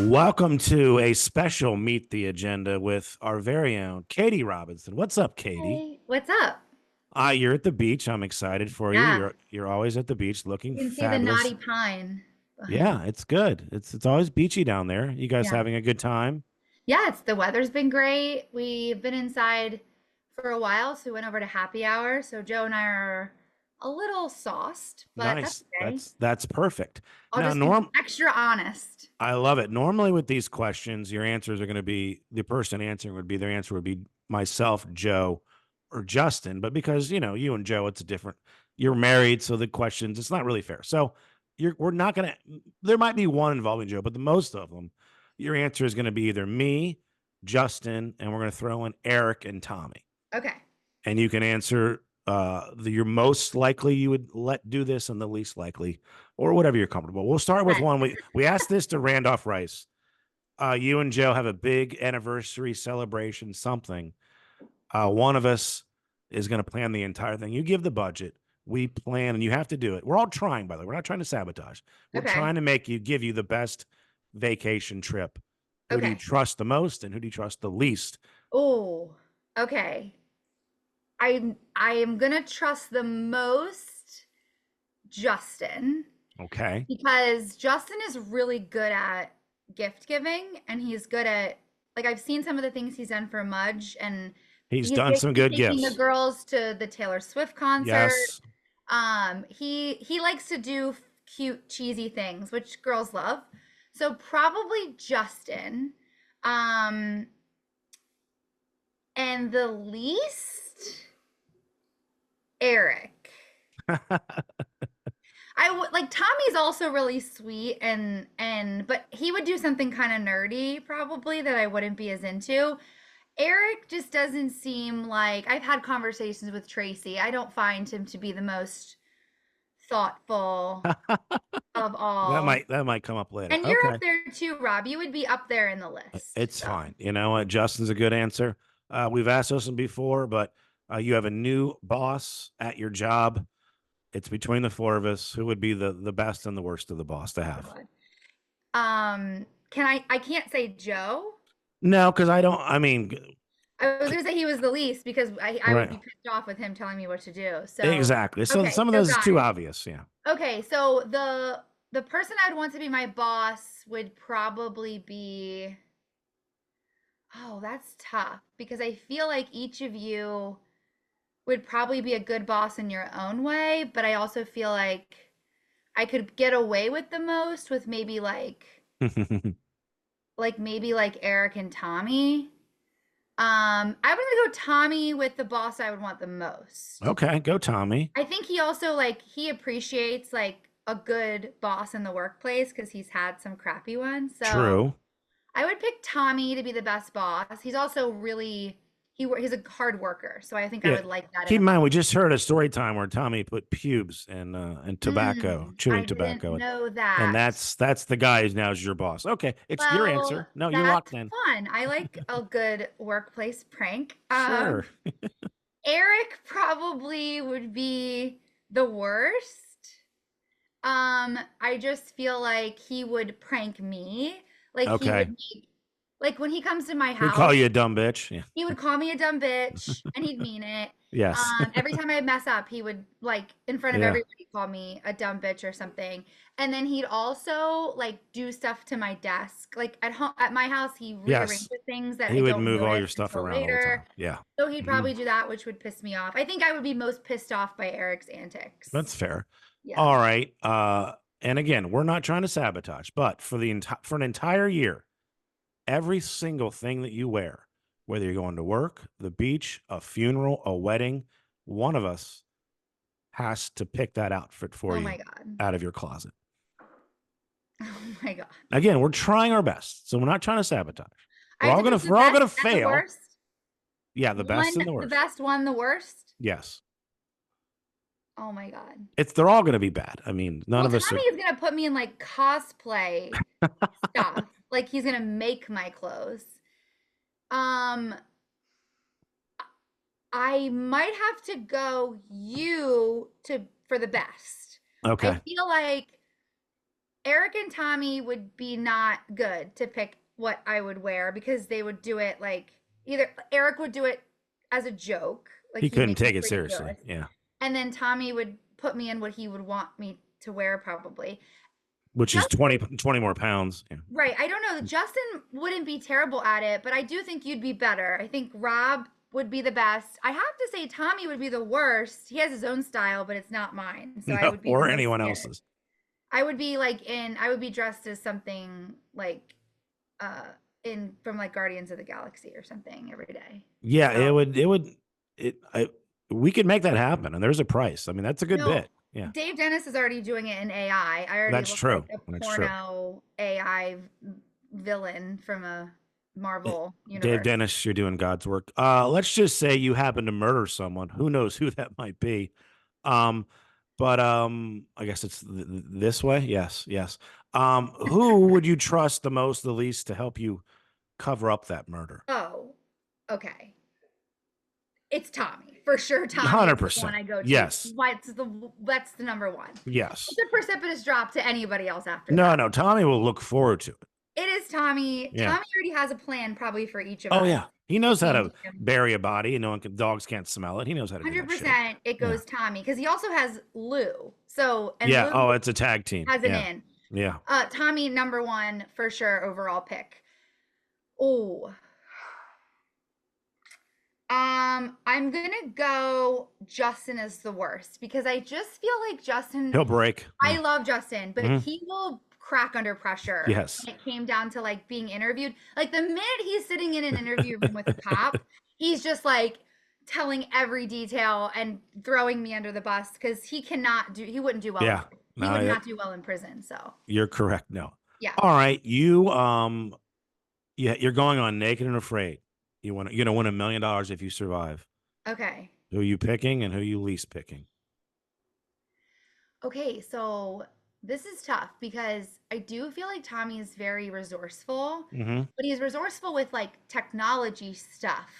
Welcome to a special Meet the Agenda with our very own Katie Robinson. What's up, Katie? Hey, what's up? You're at the beach. I'm excited for you. Yeah, You're always at the beach looking you can see the knotty fabulous. pine behind Yeah, me. it's good. It's always beachy down there. You guys Yeah. having a good time? Yeah, it's the weather's been great. We've been inside for a while, so we went over to happy hour. So Joe and I are a little sauced, but that's Nice. okay. That's perfect. I'll Now, just be extra honest. I love it. Normally with these questions, your answers are going to be the person answering would be their answer would be myself, Joe, or Justin. But because you and Joe, it's a different. You're married, so the questions it's not really fair. So we're not going to. There might be one involving Joe, but the most of them, your answer is going to be either me, Justin, and we're going to throw in Eric and Tommy, Okay. and you can answer you're most likely you would let do this and the least likely or whatever you're comfortable. We'll start with Right. one. We asked this to Randolph Rice. You and Joe have a big anniversary celebration, something. One of us is going to plan the entire thing. You give the budget. We plan, and you have to do it. We're all trying, by the way. We're not trying to sabotage. We're Okay. trying to give you the best vacation trip. Who do you Okay. trust the most, and who do you trust the least? Oh, okay. I am gonna trust the most Justin. Okay, Because Justin is really good at gift giving and he's good at like I've seen some of the things he's done for Mudge and he's he's done some basically good taking the gifts. girls to the Taylor Swift concert. Yes, He likes to do cute cheesy things which girls love. So probably Justin. Um and the least Eric. I would like Tommy's also really sweet and but he would do something kind of nerdy probably that I wouldn't be as into. Eric just doesn't seem like I've had conversations with Tracy. I don't find him to be the most thoughtful of all. that might come up later. And you're up Okay. there too, Rob. You would be up there in the list. It's So, fine. You know what? Justin's a good answer. We've asked this one before, but you have a new boss at your job. It's between the four of us. Who would be the best and the worst of the boss to have? God. Can I can't say Joe. No, because I don't. I mean, I was gonna say he was the least because I would right? be pissed off with him telling me what to do. So Exactly. So okay, some of so those is got too it. obvious. Yeah. Okay, so the person I'd want to be my boss would probably be oh, that's tough because I feel like each of you would probably be a good boss in your own way, but I also feel like I could get away with the most with maybe maybe like Eric and Tommy. I would go Tommy with the boss I would want the most. Okay, go Tommy. I think he also like he appreciates like a good boss in the workplace because he's had some crappy ones. So True. I would pick Tommy to be the best boss. He's also really he's a hard worker, so I think I Yeah. would like that in Keep a in mind, boss. we just heard a story time where Tommy put pubes and tobacco, I chewing didn't tobacco, know and that. that's the guy who's now is your boss. Okay, it's your Well, answer. No, you're that's locked in. fun. I like a good workplace prank. Sure. Eric probably would be the worst. I just feel like he would prank me. Like he would Okay. make, like when he comes to my He'll call house, you a dumb bitch. Yeah. he would call me a dumb bitch and he'd mean it. Yes. Every time I mess up, he would like in front of Yeah. everybody call me a dumb bitch or something. And then he'd also like do stuff to my desk. Like at home at my house, he Yes. rearranges things that He I would don't move all notice your stuff until around all the time. later. Yeah. So he'd Mhm. probably do that, which would piss me off. I think I would be most pissed off by Eric's That's antics. fair. Yeah. All right. And again, we're not trying to sabotage, but for an entire year, every single thing that you wear, whether you're going to work, the beach, a funeral, a wedding, one of us has to pick that outfit for Oh my you God. out of your closet. Oh my God. Again, we're trying our best, so we're not trying to sabotage. I have to pick the We're all best gonna and the fail. worst. Yeah, the best One, and the the worst. best, one, the worst. Yes, Oh my God. they're all gonna be bad. I mean, none Well, of us Tommy are. is gonna put me in like cosplay stuff. Like he's gonna make my clothes. Um, I might have to go you to for the best. I Okay. feel like Eric and Tommy would be not good to pick what I would wear because they would do it like either Eric would do it as a joke, like He he'd couldn't make it take it seriously. ridiculous. Yeah. And then Tommy would put me in what he would want me to wear probably. Which is Just 20 more pounds. Yeah. right. I don't know. Justin wouldn't be terrible at it, but I do think you'd be better. I think Rob would be the best. I have to say Tommy would be the worst. He has his own style, but it's not mine. So I No, would be the or most anyone scared. else's. I would be like I would be dressed as something like uh in from like Guardians of the Galaxy or something every day. Yeah, So we could make that happen, and there's a price. I mean, that's a good no, bit. Yeah, Dave Dennis is already doing it in AI. I already that's look like true. a That's true. porno AI villain from a Eh, Marvel Dave universe. Dennis, you're doing God's work. Let's just say you happen to murder someone. Who knows who that might be? Um, but I guess it's this way. Yes, yes. Who would you trust the most, the least, to help you cover up that murder? Oh, okay. It's Tommy. For sure Tommy is the one 100%. I go to. Yes, That's the number one. yes. It's a precipitous drop to anybody else after No, that. no. Tommy will look forward to it. It is Tommy. Yeah. Tommy already has a plan probably for each of Oh us. yeah, he knows how Me and to him. bury a body, and dogs can't smell it. He knows how to do that shit. 100% it Yeah, goes Tommy because he also has Lou. So, and yeah. Lou Oh, it's a tag team. has an Yeah, in. yeah. Tommy, number one for sure, overall pick. Oh, I'm gonna go Justin as the worst because I just feel like Justin. He'll break. I Yeah. love Justin, but Mhm. he will crack under pressure Yes. when it came down to like being interviewed. Like the minute he's sitting in an interview room with a cop, he's just like telling every detail and throwing me under the bus because he wouldn't do well. Yeah. He would No, not do well in prison. So you're correct. No. yeah. All right. Yeah, you're going on Naked and Afraid. You're gonna win $1 million if you survive. Okay. Who are you picking, and who are you least picking? Okay, so this is tough because I do feel like Tommy is very resourceful, Mm-hmm. but he's resourceful with like technology stuff.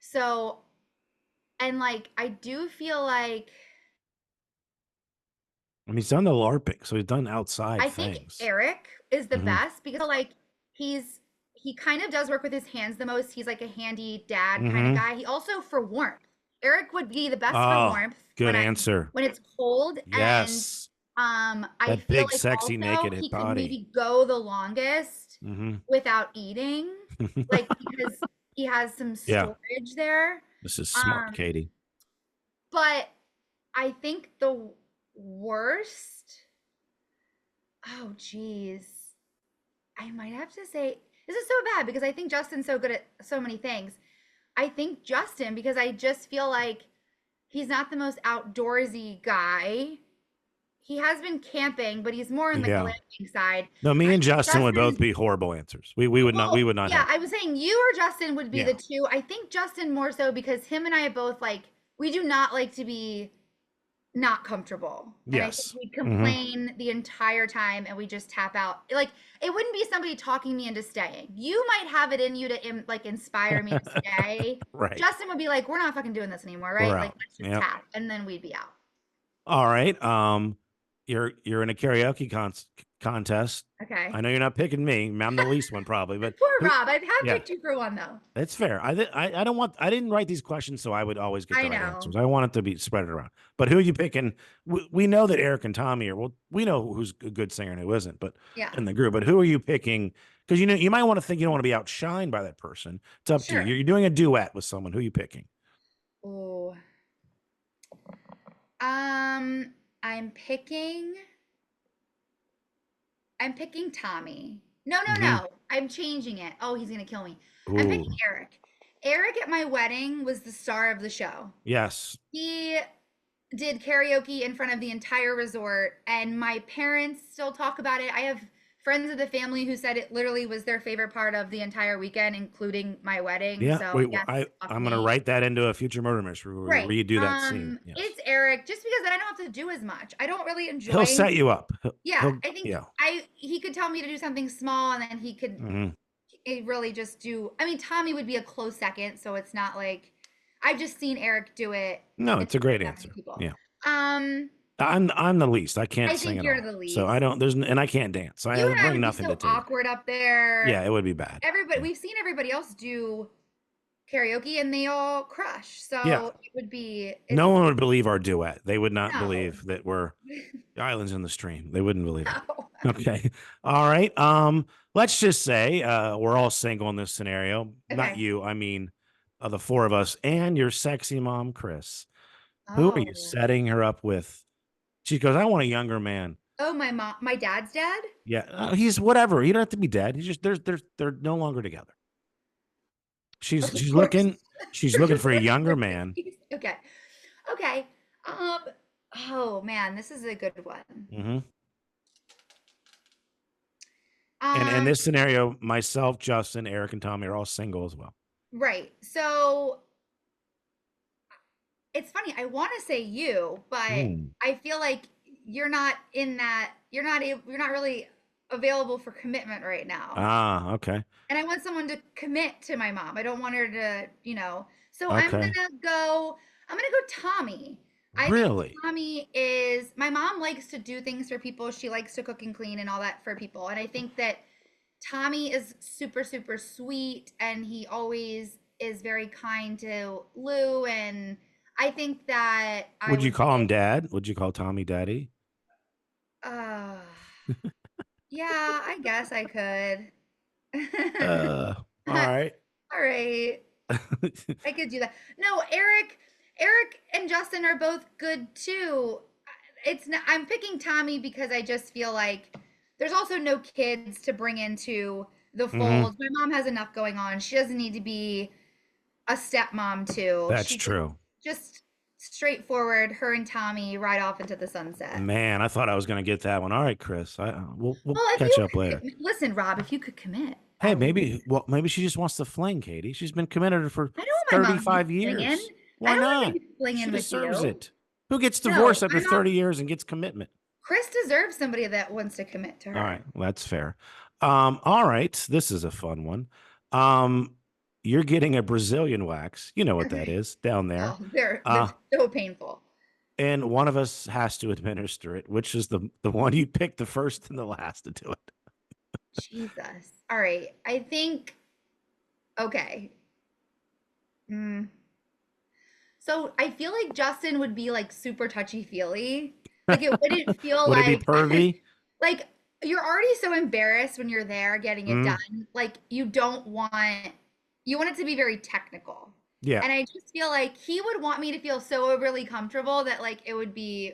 So, and like I do feel like And he's done the LARPing, so he's done outside I think things. Eric is the Mm-hmm. best because like he kind of does work with his hands the most. He's like a handy dad kind of Mm-hmm. guy. He also for warmth. Eric would be the best for Oh, warmth good answer. when it's cold and Yes. I That feel big, like sexy, also naked he could body. maybe go the longest Mm-hmm. without eating, like because he has some Yeah. storage there. This is smart, Um, Katie. but I think the worst, oh geez, I might have to say this is so bad because I think Justin's so good at so many things. I think Justin because I just feel like he's not the most outdoorsy guy. He has been camping, but he's more in the Yeah. glamping side. No, me I and think Justin would both Justin, be horrible answers. We would not. We well, would not yeah, help. I was saying you or Justin would be Yeah. the two. I think Justin more so because him and I both like we do not like to be not comfortable. And I think Yes. we Mm-hmm. complain the entire time and we just tap out. Like it wouldn't be somebody talking me into staying. You might have it in you to like inspire me to stay. Right. Justin would be like, "We're not fucking doing this anymore, We're right? Like out. let's just Yep. tap." And then we'd be out. All right. You're in a karaoke contest. Okay. I know you're not picking me. I'm the least one probably, but Poor Rob. I have yeah, picked you for one though. that's fair. I don't want. I didn't write these questions so I would always get I the right know. answers. I want it to be spread around. But who are you picking? We know that Eric and Tommy are. Well, we know who's a good singer and who isn't. But Yeah. in the group, but who are you picking? Because you might want to think you don't want to be outshined by that person. It's up to you. Sure. You're doing a duet with someone. Who are you picking? Oh. Um, I'm picking I'm picking Tommy. No, no, Mm-hmm. no. I'm changing it. Oh, he's gonna kill me. I'm Ooh, picking Eric. Eric at my wedding was the star of the show. yes. He did karaoke in front of the entire resort, and my parents still talk about it. I have friends of the family who said it literally was their favorite part of the entire weekend, including my wedding. Yeah. So Wait. yes, fuck I'm gonna me. write that into a future murder mystery where Right. we redo that scene. Yes. It's Eric, just because then I don't have to do as much. I don't really He'll enjoy. set you up. Yeah, I think Yeah. he could tell me to do something small, and then he could Hmm. really just do. I mean, Tommy would be a close second, so it's not like I've just seen Eric do it No, in it's a front great of that many answer. people. Yeah. Um, I'm the least. I can't I sing think at you're all. the So I least. don't. And I can't dance. So You I and I bring would be nothing to so the table. awkward up there. Yeah, it would be bad. Everybody, Yeah. we've seen everybody else do karaoke and they all crush. Yeah. So it would be, No it's one would believe our duet. They would not no, believe that we're islands in the stream. They wouldn't believe it. no. Okay. All right. Let's just say we're all single in this scenario. Not Okay. you. I mean, the four of us and your sexy mom, Chris. Who are you Oh. setting her up with? She goes, I want a younger man. Oh, my mom, my dad's dad? Yeah, he's whatever. He don't have to be dead. He's just they're no longer together. She's Of she's course. looking she's You're looking just for a looking younger for man. babies. Okay. Okay. Um, oh man, this is a good one. Hmm. And in Um, this scenario, myself, Justin, Eric, and Tommy are all single as well. right. So it's funny, I want to say you, but Mm. I feel like you're not in that, you're not really available for commitment right now. Ah, okay. And I want someone to commit to my mom. I don't want her to, So Okay. I'm gonna go Tommy. I think Really? Tommy is my mom likes to do things for people. She likes to cook and clean and all that for people. And I think that Tommy is super, super sweet and he always is very kind to Lou. And I think that I Would you would call him get dad? Would you call Tommy daddy? uh yeah, I guess I could. All right. All right. I could do that. No, Eric and Justin are both good too. It's not, I'm picking Tommy because I just feel like there's also no kids to bring into the Hmm. fold. My mom has enough going on. She doesn't need to be a stepmom too. That's She true. just straightforward, her and Tommy ride off into the sunset. Man, I thought I was going to get that one. All right, Chris. We'll Well, if catch you up later. could listen, Rob, if you could commit, Hey, that would be. maybe she just wants to fling, Katie. She's been committed for I know my mom be 35 flinging. years. I Why know my not? baby's She flinging with deserves you. it. Who gets No, divorced after my mom 30 years and gets commitment? Chris deserves somebody that wants to commit to All her. right, well, that's fair. All right, this is a fun one. Um, you're getting a Brazilian wax. You know what that Okay. is down there. Oh, they're Uh, so painful. and one of us has to administer it, which is the one you picked the first and the last to do it. Jesus. All right. I think okay. Mm. So I feel like Justin would be like super touchy-feely. Like it wouldn't feel Would it be like pervy? like you're already so embarrassed when you're there getting it Mm, done. Like you want it to be very technical. yeah. And I just feel like he would want me to feel so overly comfortable that like it would be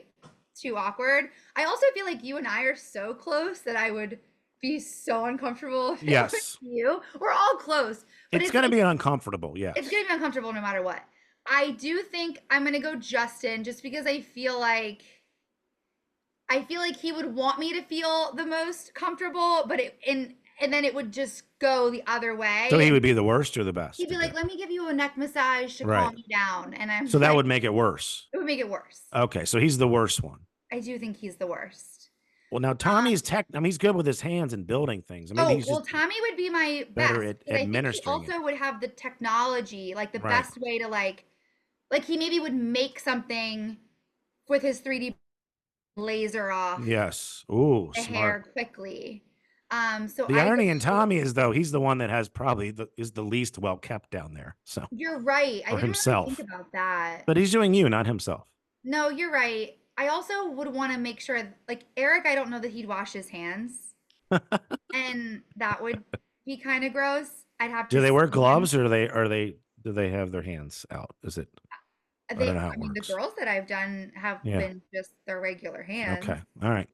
too awkward. I also feel like you and I are so close that I would be so uncomfortable if it was Yes. you. We're all close, but It's it's going to like be uncomfortable. it's Yes. gonna be uncomfortable no matter what. I do think I'm gonna go Justin just because I feel like he would want me to feel the most comfortable, but and then it would just go the other So way he and would be the worst or the best he'd to be do like, it. "Let me give you a neck massage to calm Right. you down." And I'm So that like, would make it worse. it would make it worse. Okay. So he's the worst one. I do think he's the worst. Well, now Tommy's tech. I mean, he's good with his hands and building things. Maybe Oh, he's well, just Tommy would be my better best at because I think he administering it. also would have the technology, like the Right. best way to like he maybe would make something with his 3D laser off Yes. Ooh, the smart. hair quickly. So The I irony in go, Tommy is though he's the one that has probably is the least well kept down there. So you're right. I or didn't really think himself, about that. but he's doing you, not himself. No, you're right. I also would want to make sure, like Eric, I don't know that he'd wash his hands, and that would be kind of gross. I'd have Do to they wear see him. gloves or do they have their hands out? Is it? I don't know how I it mean, the works. girls that I've done have Yeah. been just their regular hands. Okay. All right.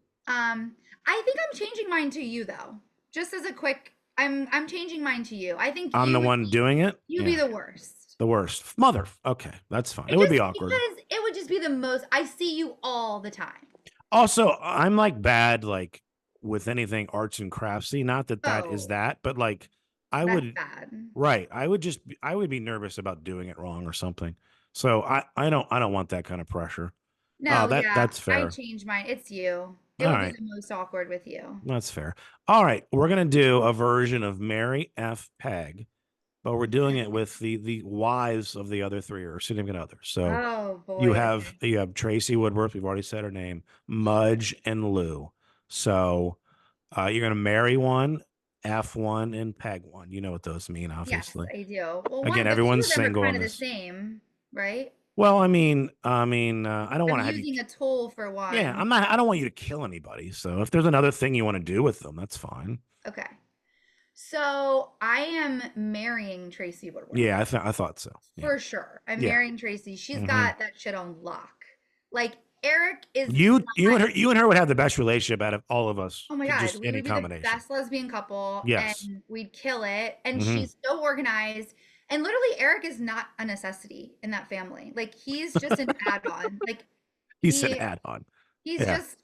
I think I'm changing mine to you though. Just as a quick, I'm changing mine to you. I think I'm the one doing it. you'd be Yeah. the worst. The worst. Mother. Okay, that's fine. It It would be just awkward. because it would just be the most. I see you all the time. Also, I'm like bad like with anything arts and craftsy. Not that that is Oh, that, but like I that's would bad. right. I would be nervous about doing it wrong or something. So I don't want that kind of pressure. No, yeah, That's I fair. changed mine. It's you. It All would be right. the most awkward with you. That's fair. All right. We're gonna do a version of Mary F. Peg but we're doing it with the wives of the other three or significant others. So Oh you boy. have Okay. you have Tracy Woodworth. We've already said her name. Mudge and Lou. So you're gonna marry one, F one, and peg one. You know what those mean, Yes, obviously. I do. Well, Again, the two everyone's of them are single kind in of the this. same, right? Well, I don't I'm want to have you. using a tool for Yeah, one. I'm not. I don't want you to kill anybody. So if there's another thing you want to do with them, that's fine. Okay. So I am marrying Tracy Woodworth Yeah, I thought so. Yeah, for sure. I'm yeah. marrying Tracy. She's Hmm. got that shit on lock. Like Eric is You and her would have the best relationship out of all of us. oh my God, Just we any would be the combination. best lesbian couple and Yes. we'd kill it. And Hmm. she's so organized. And literally, Eric is not a necessity in that family. Like, he's just an add on. Like, He said he add on. he's Yeah. just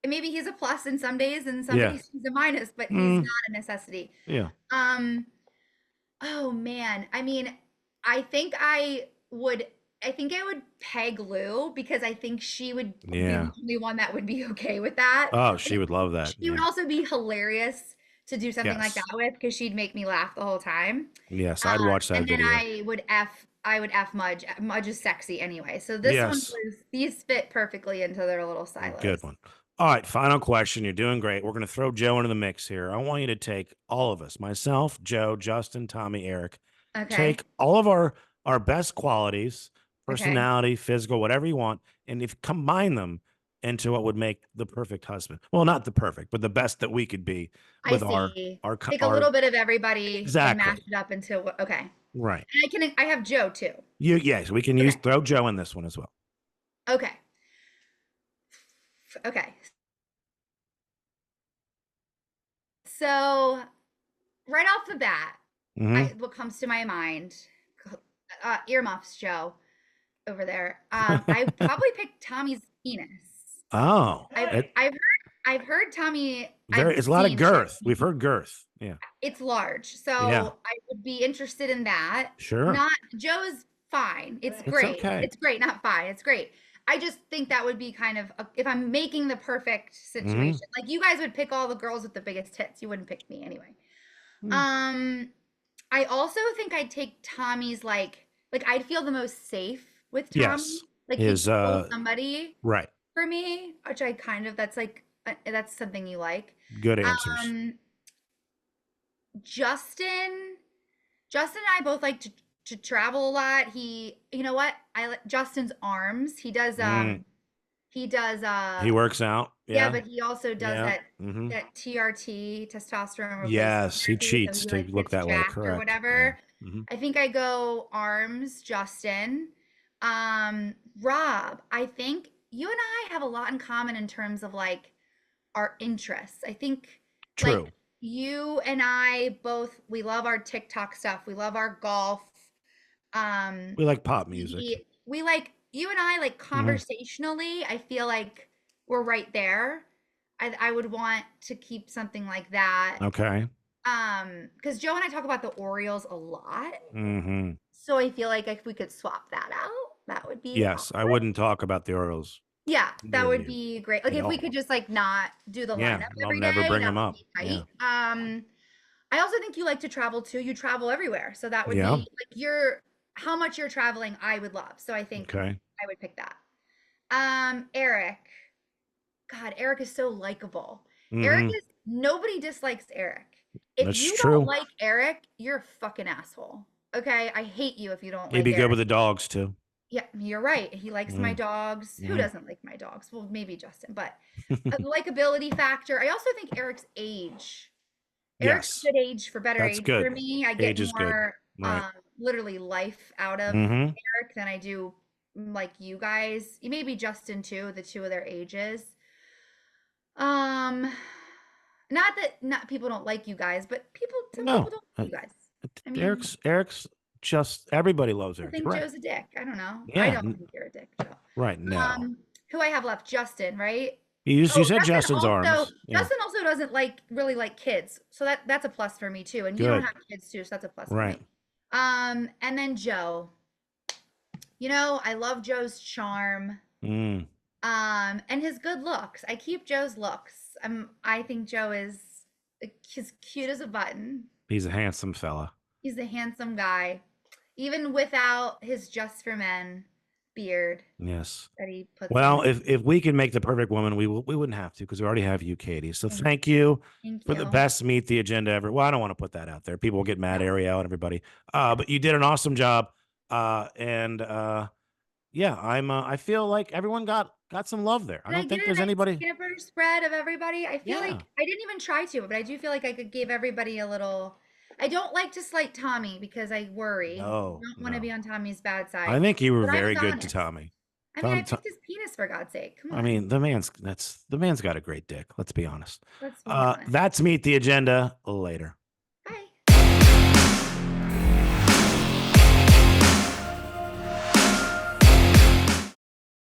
maybe he's a plus in some days and some Yeah. days he's a minus, but he's Mm, not a necessity. yeah. Um, oh man. I mean, I think I would I think I would peg Lou because I think she would be the Yeah. only one that would be okay with that. Oh, But she would love that. she would Yeah. also be hilarious to do something like that Yes. with because she'd make me laugh the whole time. Yes. I'd watch that And then video. I would F Mudge. Mudge is sexy anyway. So this one Yes. was these fit perfectly into their little Good silos. one. All right. Final question. You're doing great. We're going to throw Joe into the mix here. I want you to take all of us, myself, Joe, Justin, Tommy, Eric, Okay. take all of our best qualities, Okay. personality, physical, whatever you want, and if combine them into what would make the perfect husband. Well, not the perfect, but the best that we could be I with see. Take a our little bit of everybody and mash exactly it up into what okay. right. And I have Joe too. Yes, we can use Okay. throw Joe in this one as well. Okay. Okay. So right off the bat, Hmm. what comes to my mind, earmuffs, Joe, over there. I probably picked Tommy's penis. Oh, I've it I've heard I've heard Tommy. very. I've It's a lot of seen it. girth. We've heard girth. Yeah. It's large, Yeah. so I would be interested in that. Sure. Not Joe's fine. It's It's great. okay. It's great, not fine. It's great. I just think that would be kind of if I'm making the perfect Hmm. situation. Like you guys would pick all the girls with the biggest tits. You wouldn't pick me anyway. Um, I also think I'd take Tommy's like I'd feel the most safe with Tommy. Yes. Like he's His still somebody right. for me, which I kind of that's something you like. Good answers. Um, Justin, Justin and I both like to travel a lot. You know what? I like Justin's arms. Mm. He does He works out. yeah, Yeah. but he also does Yeah. Hmm. that TRT, testosterone replacement Yes, he therapy, so cheats he to like look gets that way. jacked or Correct. Yeah. whatever. Hmm. I think I go arms, Justin. Rob, I think you and I have a lot in common in terms of like our interests. I think like True. you and I both we love our TikTok stuff. We love our golf. We like pop music. We like you and I like Hmm. conversationally, I feel like we're right there. I would want to keep something like that. Okay. Because Joe and I talk about the Orioles a lot. Hmm. So I feel like if we could swap that out, that would be Yes, I awesome. wouldn't talk about the Orioles Yeah, that with would you be great. Like at if we could all. just like not do the Yeah, lineup I'll every never day, bring that them would up. be Yeah. tight. I also think you like to travel too. You travel everywhere. So that would Yeah. be like your how much you're traveling, I would love. So I think Okay. I would pick that. Eric. God, Eric is so likable. Eric Hmm. is nobody dislikes Eric. If That's you don't true. like Eric, you're a fucking asshole. Okay? I hate you if you don't He'd like be good Eric. with the dogs too. Yeah, you're right. He likes my Hmm. dogs. Who Hmm. doesn't like my dogs? Well, maybe Justin, but a likability factor. I also think Eric's age. Eric's Yes, good age for better that's age for good. me. I get Age is good. more Right. literally life out of Hmm. Eric than I do like you guys. Maybe Justin too, the two of their ages. Um not that not people don't like you guys, but some people No, don't like you guys. I mean, Eric's just everybody loves I Eric. think You're right. Joe's a dick. I don't know. I Yeah. don't think you're a dick, Joe. Right. No. Who I have left? Justin, right? You Oh, said Justin's arms. Yeah. Justin also doesn't really like kids. So that's a plus for me too. And you don't Good. have kids too, so that's a plus for Right. me. And then Joe. I love Joe's charm. Mm. And his good looks. I keep Joe's looks. I think Joe is he's cute as a button. He's a handsome fella. He's a handsome guy, even without his Just for Men beard Yes. that he puts Well, on. if we can make the perfect woman, we wouldn't have to because we already have you, Katie. So Thank, thank you thank for the you. best meet the agenda ever. Well, I don't want to put that out there. People will get mad, No, Ariel and everybody. no. But you did an awesome job. And yeah, I feel like everyone got some love there. I Did I don't get think a there's nice anybody. peanut butter spread of everybody? I feel Yeah. like I didn't even try to, but I do feel like I could give everybody a little. I don't like to slight Tommy because I worry. No, Don't want to be no. on Tommy's bad I side. think you were But I was very good to honest. Tommy. I mean, I Tom, picked his penis for God's sake. Come I on. mean, the man's got a great dick. Let's be honest. Let's be honest. That's meet the agenda later.